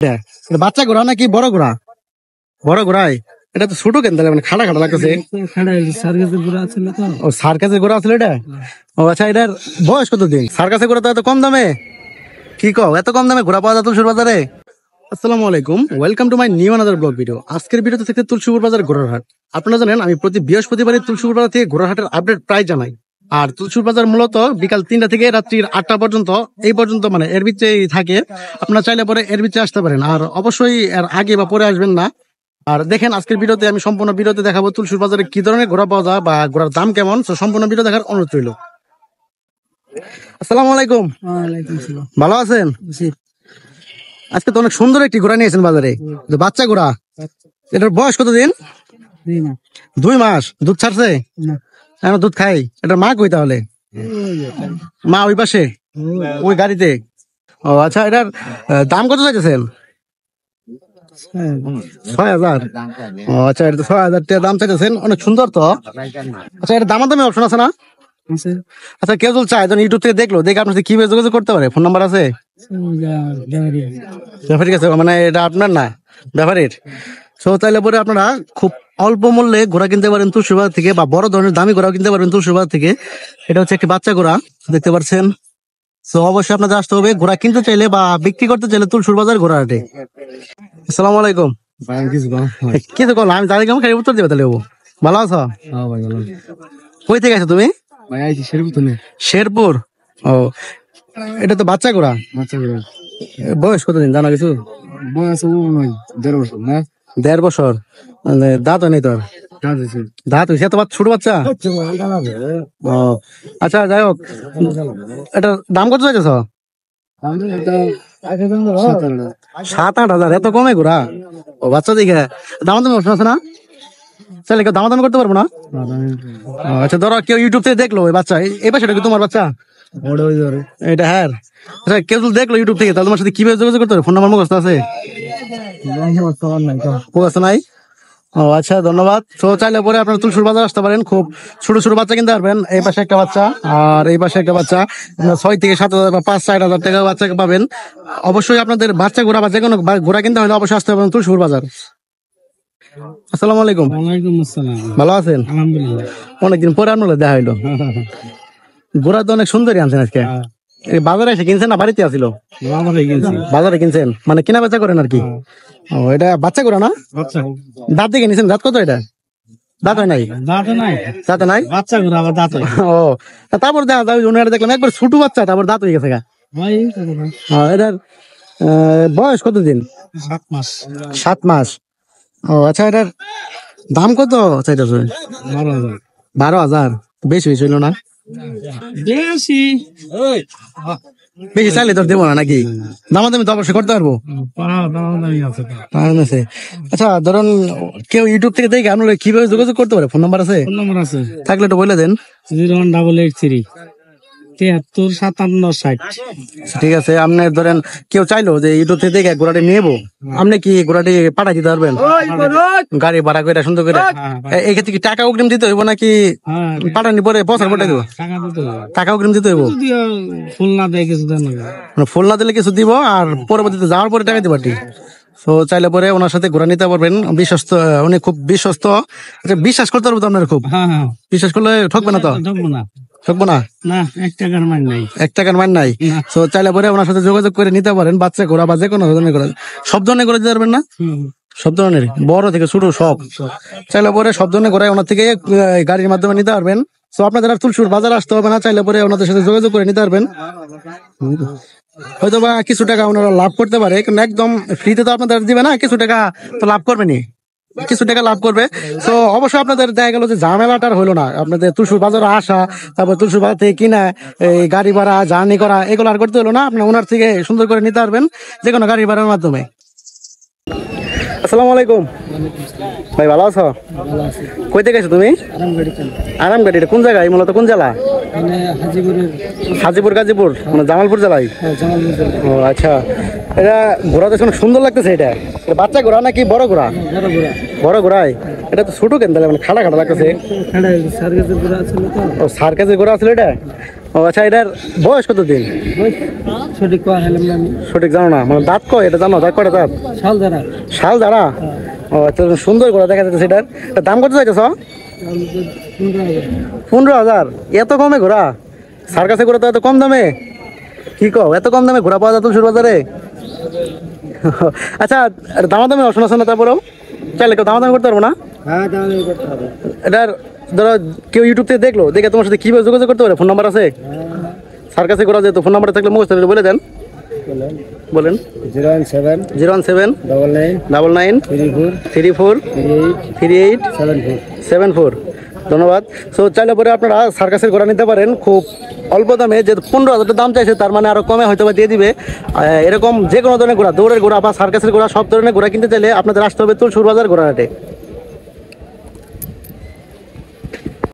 এটা বাচ্চা ঘোড়া নাকি বড় ঘোড়া? বড় ঘোড়াই। এটা তো ছোট কেন তাহলে, মানে খাড়া খাড়া লাগতেছে। ও সার্কাসের ঘোড়া আছিল এটা? ও আচ্ছা, এটার বয়স কত দিন? সার্কাসের ঘোড়া তো এত কম দামে? কি কও, এত কম দামে ঘোড়া পাওয়া যায় তুলসুর বাজারে? আসসালামু আলাইকুম, welcome to my new another blog video. আজকের ভিডিওতে থেকে তুলসুপুর বাজার ঘোড়ার হাট। আপনারা জানেন আমি প্রতি বৃহস্পতিবারই তুলসুপুর বাজার থেকে ঘোড়ার হাটের আপডেট প্রায় জানাই। আর তুলসুপুর বাজার মূলত বিকাল 3টা থেকে রাত্রির 8টা পর্যন্ত, এই পর্যন্ত মানে এর ভিতরেই থাকে। আপনারা চাইলে পরে এর ভিতরে আসতে পারেন, আর অবশ্যই এর আগে বা পরে আসবেন না। আর দেখেন আজকের ভিডিওতে আমি সম্পূর্ণ ভিডিওতে দেখাবো তুলসুপুর বাজারে কি ধরনের ঘোড়া পাওয়া যায় বা ঘোড়ার দাম কেমন। তো সম্পূর্ণ ভিডিও দেখার অনুরোধ রইল। আসসালামু আলাইকুম। ভালো আছেন? আজকে তো অনেক সুন্দর একটি ঘোড়া নিয়েছেন বাজারে, বাচ্চা ঘোড়া। এটার বয়স কতদিন? 2 মাস। দুধ ছাড়ছে? এখন দুধ খাই। এটার মা কই তাহলে? মা ওই পাশে, ওই গাড়িতে। ও আচ্ছা, এটার দাম কত চাইতেছেন? 6,000। ও আচ্ছা, এটা তো 6,000 টাকা দাম চাইতেছেন, অনেক সুন্দর তো। আচ্ছা, এটার দামাদামি অপশন আছে না? আচ্ছা, কেউ যদি চায় তখন ইউটিউব থেকে দেখলো, দেখে আপনার সাথে কিভাবে যোগাযোগ করতে পারে? ফোন নাম্বার আছে? ব্যাপারী কাছে, মানে এটা আপনার না, ব্যাপারীর। সো তাইলে পরে আপনারা খুব অল্প মূল্যে ঘোড়া কিনতে পারেন তুলসুর বাজার থেকে, বা বড় ধরনের দামি ঘোড়াও কিনতে পারবেন তুলসুর বাজার থেকে। এটা হচ্ছে একটি বাচ্চা ঘোড়া, দেখতে পাচ্ছেন। তো অবশ্যই আপনাদের আসতে হবে ঘোড়া কিনতে চাইলে বা বিক্রি করতে চাইলে তুলসুর বাজার ঘোড়া হাটে। আসসালামু আলাইকুম। কিছু কল আমি জানি কেমন উত্তর দেবে তাহলে। ভালো আছো? কই থেকে আছো তুমি? শেরপুর। ও, এটা তো বাচ্চা ঘোড়া। বয়স কতদিন জানা কিছু? বয়স 1.5 বছর। দাঁত হয় নাই তোর? দাঁত হয়েছে? এত ছোট বাচ্চা? ও আচ্ছা, যাই হোক, এটার দাম কত চাইতেছ? 7-8 হাজার। এত কমে ঘোড়া? ও বাচ্চা দেখে দামাদামি অপশন আছে না? চাইলে কেউ দামাদামি করতে পারবো না? আচ্ছা, ধরো কেউ ইউটিউব থেকে দেখলো ওই বাচ্চা, এই বাচ্চাটা কি তোমার বাচ্চা? এটা হ্যাঁ। আচ্ছা, কেউ যদি দেখলো ইউটিউব থেকে, তাহলে তোমার সাথে কিভাবে যোগাযোগ করতে হবে? ফোন নাম্বার মুখস্থ আছে? মুখস্থ নাই? ও আচ্ছা, ধন্যবাদ। তো চাইলে পরে আপনার তুলসুর বাজার আসতে পারেন, খুব ছোট ছোট বাচ্চা কিনতে পারবেন। এই পাশে একটা বাচ্চা আর এই পাশে একটা বাচ্চা, 6 থেকে 7 হাজার বা 5-4 হাজার টাকা বাচ্চা পাবেন। অবশ্যই আপনাদের বাচ্চা ঘোড়া বা যে কোনো ঘোড়া কিনতে হলে অবশ্যই আসতে পারেন তুলসুর বাজার। আসসালামু আলাইকুম। ভালো আছেন? অনেকদিন পরে আপনার দেখা হইলো। ঘোড়া তো অনেক সুন্দরী আনছেন আজকে। বাজারে এসে কিনছেন না বাড়িতে আসিল? বাজারে কিনছেন, মানে কেনা বেচা করেন আর কি। ও, এটা বাচ্চা ঘোড়া না? দাঁত দেখে নিছেন? দাঁত কত এটা? দাঁত হয় নাই? দাঁত নাই? বাচ্চা ঘোড়া আবার দাঁত। ও, তারপর দেখা দেখলাম একবার ছোট বাচ্চা, তারপর দাঁত হয়ে গেছে। এটার বয়স কতদিন? 7 মাস। 7 মাস। ও আচ্ছা, এটার দাম কত চাইতেছে? 12,000। বেশি হইল না? বেশি চাইলে তোর দেবো না নাকি? দামাদামি তো অবশ্যই করতে পারবো। আচ্ছা, ধরুন কেউ ইউটিউব থেকে দেখে আপনার কিভাবে যোগাযোগ করতে পারে? ফোন নাম্বার আছে? থাকলে একটু বলে দেন। 01883 73 57 60। ঠিক আছে, আপনি ধরেন কেউ চাইলো যে ইউটিউব থেকে দেখে ঘোড়াটি নেবো, আপনি কি ঘোড়াটি পাঠাই দিতে পারবেন? গাড়ি ভাড়া করে সুন্দর করে? এই ক্ষেত্রে কি টাকা অগ্রিম দিতে হইব নাকি পাঠানি পরে পয়সা পাঠাই দেবো? টাকা অগ্রিম দিতে হইব? ফুল না দেয় কিছু দেন, ফুল না দিলে কিছু দিব, আর পরবর্তীতে যাওয়ার পরে টাকা দিবা। তো চাইলে পরে ওনার সাথে ঘোরা নিতে পারবেন। বিশ্বস্ত, উনি খুব বিশ্বস্ত। বিশ্বাস করতে পারবো তো আপনার? খুব বিশ্বাস করলে ঠকবে না তো? ঠকবো না? 1 টাকার মান নাই। 1 টাকার মান নাই? তো চাইলে পরে ওনার সাথে যোগাযোগ করে নিতে পারেন। বাচ্চা ঘোড়া বা যে কোনো ধরনের ঘোড়া, সব ধরনের ঘোড়া দিতে পারবেন না? সব ধরনের, বড় থেকে ছোট সব। চাইলে পরে সব ধরনের ঘোড়া ওনার থেকে গাড়ির মাধ্যমে নিতে পারবেন। তো আপনাদের আর তুলসুর বাজার আসতে হবে না, চাইলে পরে ওনাদের সাথে যোগাযোগ করে নিতে পারবেন। হয়তো বা কিছু টাকা ওনারা লাভ করতে পারে, কিন্তু একদম ফ্রিতে তো আপনাদের দিবে না, কিছু টাকা তো লাভ করবেনি, কিছু টাকা লাভ করবে। তো অবশ্যই আপনাদের দেখা গেল যে ঝামেলাটার হলো না, আপনাদের তুলসুর বাজারে আসা, তারপর তুলসুর বাজার থেকে কিনা, এই গাড়ি ভাড়া জার্নি করা, এগুলো আর করতে হলো না। আপনি ওনার থেকে সুন্দর করে নিতে পারবেন যে কোনো গাড়ি ভাড়ার মাধ্যমে। আসসালামু আলাইকুম ভাই, ভালো আছো? কই থেকে আছো তুমি? আরামগাড়ি। কোন জায়গায়, মূলত কোন জেলা? হাজিপুর। গাজীপুর, মানে জামালপুর জেলায়? ও আচ্ছা, এটা ঘোড়া তো সুন্দর লাগতেছে। এটা বাচ্চা ঘোড়া নাকি বড় ঘোড়া? বড় ঘোড়াই। এটা তো ছোট কেন তাহলে, মানে খাড়া খাড়া লাগতেছে? ও সার্কাসের ঘোড়া আছিল এটা? ও ও আচ্ছা, এটার বয়স কত দিন সঠিক কোয়া হলাম না আমি সঠিক জানো না, মানে দাঁত কয় এটা জানো? দাঁত কয়টা দাঁত? শাল দ্বারা শাল দাঁড়া। ও আচ্ছা, সুন্দর করে দেখা যাচ্ছে সেটার। এটার দাম কত চাইতেছ? 15,000? এত কমে ঘোড়া? সার্কাসে ঘোড়া তো এত কম দামে? কি কও, এত কম দামে ঘোড়া পাওয়া যায় তুলসুর বাজারে? আচ্ছা, দামাদামি অপশন আছে না? তারপরেও চাইলে কেউ দামাদামি করতে পারবো না? হ্যাঁ দামি করতে হবে এটার ধরো কেউ ইউটিউব থেকে দেখলো, দেখে তোমার সাথে কীভাবে যোগাযোগ করতে পারে? ফোন নাম্বার আছে? সার্কাসে ঘোড়া যেহেতু ফোন নাম্বারটা থাকলে মুখস্থ করে বলে দেন। বলেন। 017 017 99 99 34 34 38 38 74 74। ধন্যবাদ। সো চাইলে পরে আপনারা সার্কাসের ঘোড়া নিতে পারেন খুব অল্প দামে, যেহেতু 15,000 দাম চাইছে, তার মানে আরও কমে হয়তো বা দিয়ে দিবে। এরকম যে কোনো ধরনের ঘোড়া, দৌড়ের ঘোড়া বা সার্কাসের ঘোড়া, সব ধরনের ঘোড়া কিনতে চাইলে আপনাদের আসতে হবে তুলসুর বাজার ঘোড়াহাটে।